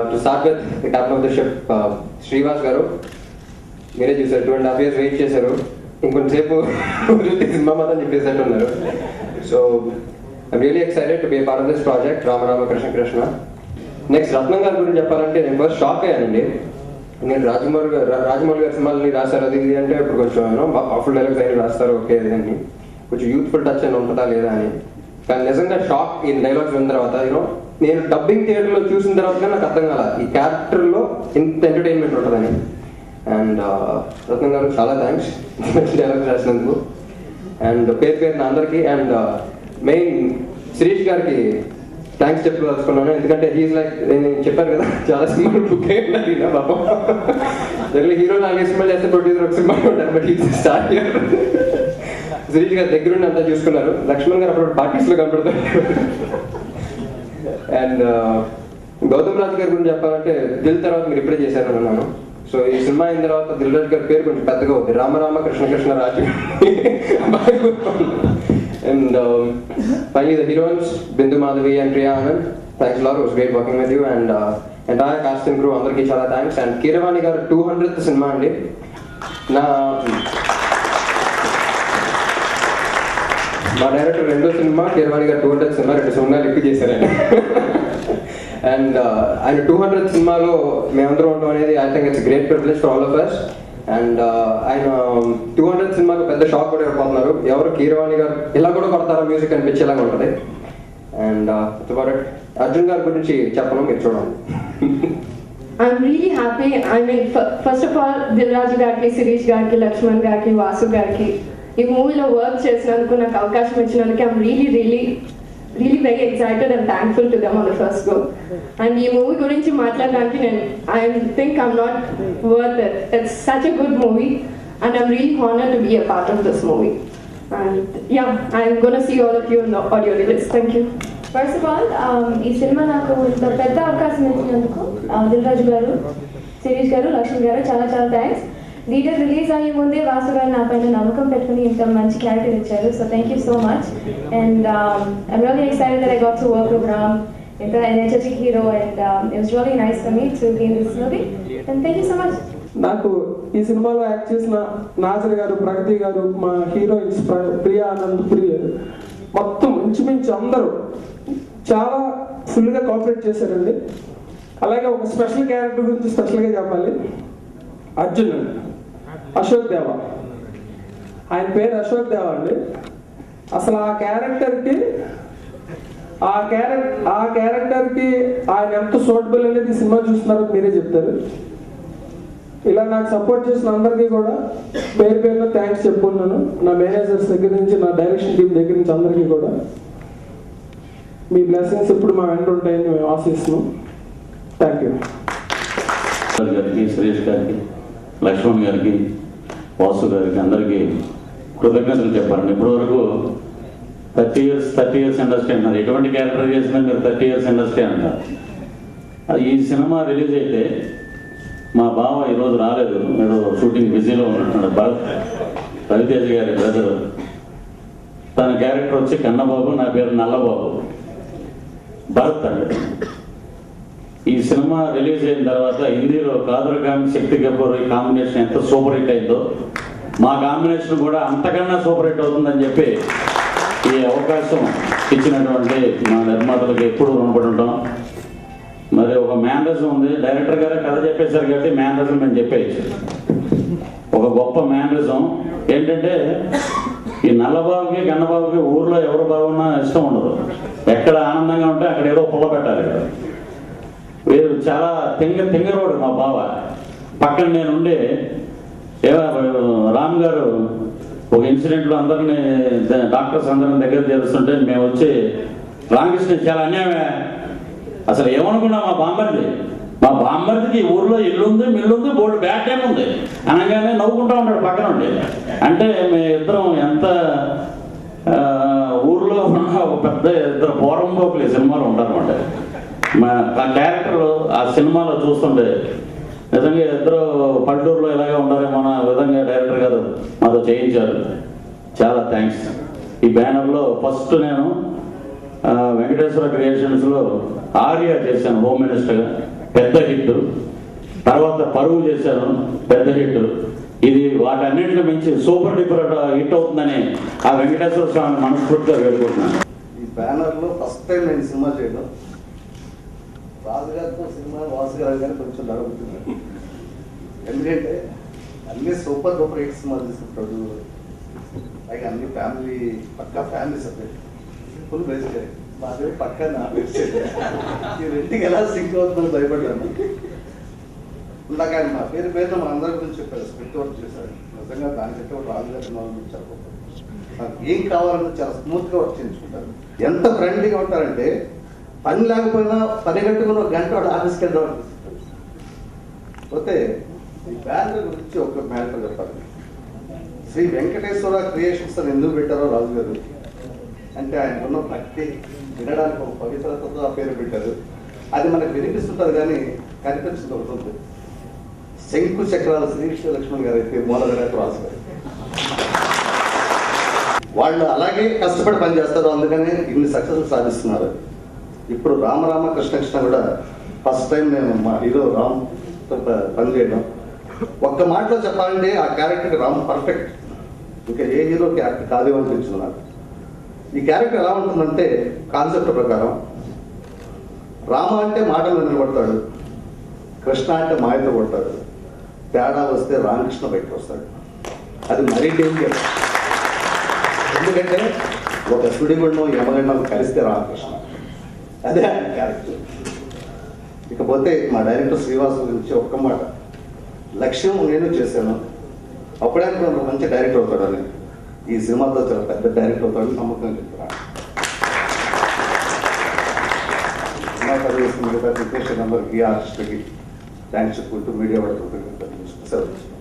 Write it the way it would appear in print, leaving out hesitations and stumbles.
To start with, the captain of the ship, Srivas garu, మీరే చూసారు 2.5 years wait చేశారు, ఇంకొంచెంసేపు cinema మాత్రం చెప్పేసేట్టు ఉన్నారు. So I'm really excited to be part of this project Rama Krishna Krishna. Next Ratnam గారి గురించి చెప్పాలంటే నేను ఫస్ట్ షాక్ అయ్యానండి. నేను రాజమౌళి గారి సినిమాలని రాశారు అది ఇది అంటే ఇప్పుడు కొంచెం పవర్ఫుల్ డైలాగ్స్ అయినా రాస్తారు ఓకే అని, కొంచెం యూత్ఫుల్ టచ్ అని ఉంటుందా లేదా అని. కానీ నిజంగా షాక్ ఈ డైలాగ్స్ విన్న తర్వాత నేను డబ్బింగ్ థియేటర్లో చూసిన తర్వాత నాకు అర్థం కాల ఈ క్యారెక్టర్లో ఇంత ఎంటర్టైన్మెంట్ ఉంటుందని. అండ్ రత్నం గారు చాలా థ్యాంక్స్ డైలాగ్స్ రాసినందుకు. అండ్ పేరు అందరికీ అండ్ మెయిన్ శిరీష్ గారికి థ్యాంక్స్ చెప్పదలుచుకున్నాను. ఎందుకంటే హీఈస్ లైక్ నేను చెప్పాను కదా చాలా సినిమాలు బుక్ అయ్యి పాపం హీరో 4 సినిమాలు చేస్తే ప్రొడ్యూసర్ ఒక సినిమా ఉంటారు, బట్ ఈ స్టార్ట్ శిరీష్ గారు దగ్గరుండి అంతా చూసుకున్నారు. లక్ష్మణ్ గారు అప్పుడు పార్టీస్లో కనపడతారు. అండ్ గౌతమ్ రాజు గారి గురించి చెప్పాలంటే దిల్ తర్వాత మీరు ఇప్పుడే చేశారని అన్నాను. సో ఈ సినిమా అయిన తర్వాత దిల్ రాజు గారి పేరు కొంచెం పెద్దగా అవుతుంది, Rama Krishna Krishna Raju. And finally the heroines Bindu Madhavi and Priya Anand, thanks lot, was great working with you. And entire cast and crew అందరికీ చాలా థ్యాంక్స్. అండ్ కీరవాణి గారు 200th సినిమా అండి. మా డైరెక్టర్ 2వ సినిమా, కీరవాణి గారు 200th సినిమా, 2 సినిమాలు ఎక్కువ చేశారండి. అండ్ ఆయన 200th సినిమాలో మేమందరం ఉండడం అనేది I think it's great privilege for all of us. And ఆయన 200th సినిమాకు పెద్ద షాక్ కూడా ఇవ్వబోతున్నారు. ఎవరు కీరవాణి గారు ఇలా కూడా కొడతారా మ్యూజిక్ అనిపించేలాగా ఉంటుంది. అండ్ అర్జున్ గారి గురించి చెప్పను, మీరు చూడండి. I'm really happy. I mean, first of all, Dilraju gariki, Sirish gariki, Lakshman gariki, Vasu gariki, ఈ మూవీలో వర్క్ చేసినందుకు నాకు అవకాశం ఇచ్చినందుకు I'm really very excited and thankful to them on the first go. And ఈ మూవీ గురించి మాట్లాడడానికి నేను I think I'm not worth it. It's such a good movie and I'm really honoured to be a part of this movie. And yeah, I'm gonna see all of you in the audio release. Thank you. First of all ఈ సినిమా నాకు ఇంత పెద్ద అవకాశం ఇచ్చినందుకు దిల్రాజు గారు, శిరీష్ గారు, లక్ష్మణ్ గారు చాలా చాలా థ్యాంక్స్. డీటెయిల్ రిలీజ్ అయ్యే ముందే వాసు గారు నా పైన నమ్మకం పెట్టుకుని ఇంత మంచి క్యారెక్టర్ ఇచ్చారు. So thank you so much. And I'm really excited that I got to work with Ram, ఇంత energetic hero, and it was really nice for me to be in this movie. And thank you so much. నాకు ఈ సినిమాలో act చేసిన నాజర్ గారు, ప్రగతి గారు, మా heroines Priya Anand, మొత్తం ఇంచుమించు అందరూ చాలా ఫుల్గా కోఆపరేట్ చేశారండి. అలాగే ఒక స్పెషల్ క్యారెక్టర్ గురించి స్పెషల్గా చెప్పాలి. అర్జున్ అశోక్ దేవా, ఆయన పేరు అశోక్ దేవా అండి. అసలు ఆ క్యారెక్టర్కి ఆయన ఎంత సూటబుల్ అనేది సినిమా చూస్తున్నారో మీరే చెప్తారు. ఇలా నాకు సపోర్ట్ చేసిన అందరికీ కూడా పేరున థ్యాంక్స్ చెప్పుకున్నాను. నా మేనేజర్స్ దగ్గర నుంచి, నా డైరెక్షన్ టీం దగ్గర నుంచి అందరికీ కూడా మీ బ్లెస్సింగ్స్ ఎప్పుడు మా వెంట ఉంటాయని మేము ఆశిస్తున్నాం. Thank you. గారికి, సురేష్ గారికి, లక్ష్మణ్ గారికి, వాసు గారికి అందరికీ కృతజ్ఞతలు చెప్పాలండి. ఇప్పటి వరకు 30 years ఇండస్ట్రీ అంటారు. ఎటువంటి క్యారెక్టర్ చేసినా మీరు 30 years ఇండస్ట్రీ అంటారు. ఈ సినిమా రిలీజ్ అయితే మా బావ ఈరోజు రాలేదు, మీరు షూటింగ్ బిజీలో ఉన్నట్టున్నాడు. భరత్, రవితేజ గారి బ్రదర్, తన క్యారెక్టర్ వచ్చి కన్నబాబు, నా పేరు నల్లబాబు. భరత్ అండి. ఈ సినిమా రిలీజ్ అయిన తర్వాత హిందీలో కాదర్ ఖాన్, శక్తి కపూర్ ఈ కాంబినేషన్ ఎంత సూపర్ హిట్ అయిందో మా కాంబినేషన్ కూడా అంతకన్నా సూపర్ హిట్ అవుతుందని చెప్పి ఈ అవకాశం ఇచ్చినటువంటి మా నిర్మాతలకు ఎప్పుడు రుణపడి ఉంటాం. మరి ఒక మేనరిజం ఉంది, డైరెక్టర్ గారే కథ చెప్పేశారు కాబట్టి మేనరిజం మేము చెప్పేయచ్చు. ఒక గొప్ప మేనరిజం ఏంటంటే ఈ నల్లబాబుకి గన్నబాబుకి ఊర్లో ఎవరు బాగున్నా ఇష్టం ఉండదు. ఎక్కడ ఆనందంగా ఉంటే అక్కడ ఏదో పుల్ల పెట్టాలి. వీరు చాలా తింగరోడు మా బావ. పక్కన నేనుండే రామ్ గారు ఒక ఇన్సిడెంట్లో అందరినీ డాక్టర్స్ అందరిని దగ్గర చేస్తుంటే మేము వచ్చి రామకృష్ణ చాలా అన్యాయమే, అసలు ఏమనుకున్నా మా బామ్మర్దికి ఊర్లో ఇల్లుంది మిల్లుంది బోర్డు బ్యాడ్ టైం ఉంది అనగానే నవ్వుకుంటా ఉంటాడు పక్కన ఉండి. అంటే మేము ఇద్దరం ఎంత ఊర్లో ఉన్న ఒక పెద్ద ఇద్దరు పోరంబోకులు ఈ సినిమాలో ఉంటారన్నమాట. ఆ క్యారెక్టర్లు ఆ సినిమాలో చూస్తుంటే నిజంగా ఇద్దరు పల్లెటూరులో ఇలాగే ఉంటారేమో అన్న విధంగా డైరెక్టర్ గారు మాతో చేయించారు. చాలా థ్యాంక్స్. ఈ బ్యానర్లో ఫస్ట్ నేను వెంకటేశ్వర క్రియేషన్స్లో ఆర్య చేశాను హోమ్ మినిస్టర్గా, పెద్ద హిట్. తర్వాత పరువు చేశాను, పెద్ద హిట్. ఇది వాటన్నింటిని మించి సూపర్ డూపర్ హిట్ అవుతుందని ఆ వెంకటేశ్వర స్వామిని మనస్ఫూర్తిగా వేడుకుంటున్నాను. ఈ బ్యానర్లో ఫస్ట్ టైం నేను సినిమా చేయడం, రాజుగారితో సినిమా వాసు గారు కానీ కొంచెం జరుగుతున్నాను. ఎందుకంటే అన్ని సూపర్ డూపర్ హిట్ సినిమా తీసుకుంటాడు, పైగా అన్ని ఫ్యామిలీ పక్కా ఫ్యామిలీ సబ్జెక్ట్, ఫుల్ వెజిటేరియన్, బాగా పక్కా నాన్ వెజిటేరియన్. ఈ రెండుకి ఎలా సింక్ అవుతుందని భయపడ్డాను. ఇందాక ఆయన మా పేరున మా అందరి గురించి చెప్పారు, స్క్రిప్ట్ వర్క్ చేశారు. నిజంగా దానికంటే ఒక రాజుగారి సినిమా గురించి చెప్పకపోతే నాకు ఏం కావాలని చాలా స్మూత్గా వర్క్ చేయించుకుంటారు. ఎంత ఫ్రెండ్లీగా ఉంటారంటే పని లేకపోయినా పని కట్టుకుని ఒక గంట వాడు ఆఫీస్కి వెళ్ళడం. పోతే ఈ బ్యానర్ గురించి ఒక మ్యాటర్ చెప్పాలి. శ్రీ వెంకటేశ్వర క్రియేషన్స్ అని ఎందుకు పెట్టారో రాజు గారు అంటే ఆయనకున్న భక్తి, వినడానికి ఒక పవిత్రతతో ఆ పేరు పెట్టారు. అది మనకు వినిపిస్తుంటుంది కానీ కనిపించింది ఒకటి ఉంది. శంకు చక్రాల శ్రీకృష్ణ లక్ష్మణ్ గారు అయితే మూలధర రాజు గారు వాళ్ళు అలాగే కష్టపడి పనిచేస్తారు, అందుకనే ఇన్ని సక్సెస్ సాధిస్తున్నారు. ఇప్పుడు రామరామ కృష్ణ కూడా ఫస్ట్ టైం నేను మా హీరో రామ్తో పనిచేయడం. ఒక్క మాటలో చెప్పాలంటే ఆ క్యారెక్టర్కి రామ్ పర్ఫెక్ట్, ఇంకా ఏ హీరో క్యారెక్టర్ కాదు అనిపించింది నాకు. ఈ క్యారెక్టర్ ఎలా ఉంటుందంటే కాన్సెప్ట్ ప్రకారం రామ అంటే మాటలు నిలబడతాడు, కృష్ణ అంటే మాయతో కొడతాడు, తేడా వస్తే రామకృష్ణ బయటకు వస్తాడు. అది మరీ డేంజర్, ఎందుకంటే ఒక సుడిగుండం యమగండం కలిస్తే రామకృష్ణ, అదే ఆయన క్యారెక్టర్. ఇకపోతే మా డైరెక్టర్ శ్రీవాసు గురించి ఒక్క మాట, లక్ష్యం నేను చేశాను, అప్పుడే అనుకున్నాను మంచి డైరెక్టర్ అవుతాడని. ఈ సినిమాతో చాలా పెద్ద డైరెక్టర్ అవుతాడని నమ్మకం చెప్తున్నాను. సినిమా సర్వీస్ మిగతా నంబర్కి ఆర్టిస్ట్కి థ్యాంక్స్ చెప్పుకుంటూ మీడియా వాళ్ళకి